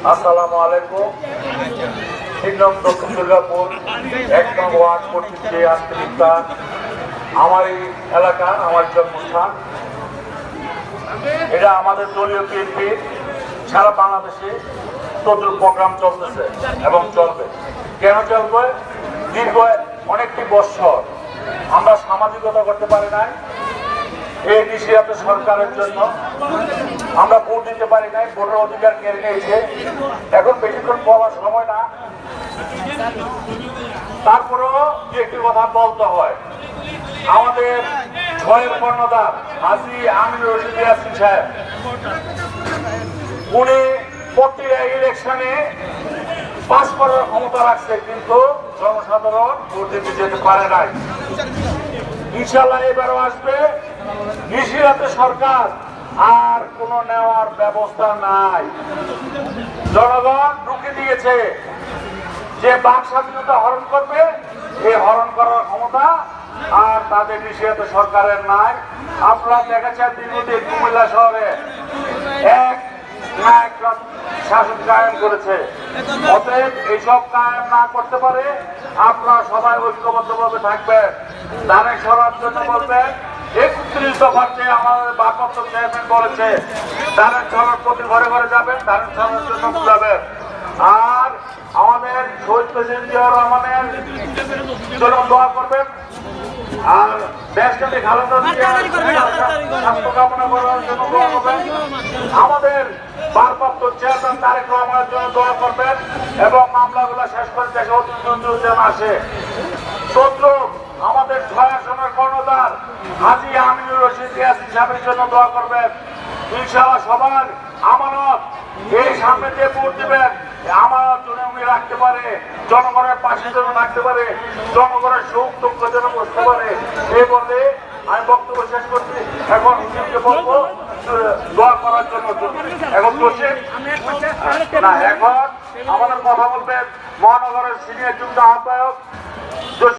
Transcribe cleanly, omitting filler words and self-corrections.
আসসালামু আলাইকুম। 3 নং দক্ষিণ দুর্গাপুর 1 নং ওয়ার্ড কর্তৃক আন্তরিকতার আমার এই এলাকা, আমার জন্মস্থান। এটা আমাদের দলীয় বিএনপি সারা বাংলাদেশে তোদের প্রোগ্রাম চলতেছে এবং চলবে। কেন চলবে? দীর্ঘ অনেকটি বছর আমরা সামাজিকতা করতে পারি নাই। এই নিষিদ্ধ সরকারের জন্য আমরা ভোট দিতে পারি নাই, ভোটের অধিকার কেড়ে নিয়েছে। এখন বেশিক্ষণ বলার সময় না, তারপরেও একটি কথা বলতে হয়। আমাদের ছয়ের কর্ণধার হাজী আমিনুর রশিদ ইয়াসিন সাহেব, উনি প্রতিটা ইলেকশনে পাস করার ক্ষমতা রাখছে, কিন্তু জনসাধারণ ভোট দিতে যেতে পারে নাই। ইনশাল্লাহ এবারও আসবে। নিষিদ্ধ সরকার আর কোন নেওয়ার ব্যবস্থা নাই। জনগণ ঢুকে দিয়েছে যে বাক স্বাধীনতা হরণ করবে, এই হরণ করার ক্ষমতা আর তাদের নিষিদ্ধ সরকারের নাই। আপনারা দেখেছেন দীর্ঘদিন কুমিল্লা শহরে এক শাসন কায়েম করেছে। অতএব এইসব কায়েম না করতে পারে আপনারা সবাই ঐক্যবদ্ধভাবে থাকবেন। ধানের সরার জন্য বলবেন 31 দফার যে আমাদের ভারপ্রাপ্ত চেয়ারম্যান বলেছে, ধানের সরার প্রতি ঘরে ঘরে যাবেন, ধানের সরার জন্য বুঝাবেন। আর আমাদের শহীদ প্রেসিডেন্ট জিয়াউর রহমানের জন্য দোয়া করবেন। আর দেশটাকে খালেদা স্বাস্থ্য কামনা করার জন্য দোয়া করবেন। আমাদের ভারপ্রাপ্ত চেয়ারম্যান তারেক রহমানের জন্য দোয়া করবেন এবং মামলাগুলো শেষ করে দেশে অতি যেন আসে। আমাদের 6 আসনের কর্ণধার হাজী আমিনুর রশিদ ইয়াসিন সাহেবের জন্য দোয়া করবেন। ইনশাআল্লাহ সবার আমানত এই সামনে যে ভোট দিবেন, আমানত যেন উনি রাখতে পারে, জনগণের পাশে যেন থাকতে পারে, জনগণের সুখ দুঃখ যেন বুঝতে পারে। এই বলে আমি বক্তব্য শেষ করছি। এখন হুজুরকে বলবো দোয়া করার জন্য। এখন বসে না, এখন আমাদের কথা বলবেন মহানগরের সিনিয়র যুগ্ম আহ্বায়ক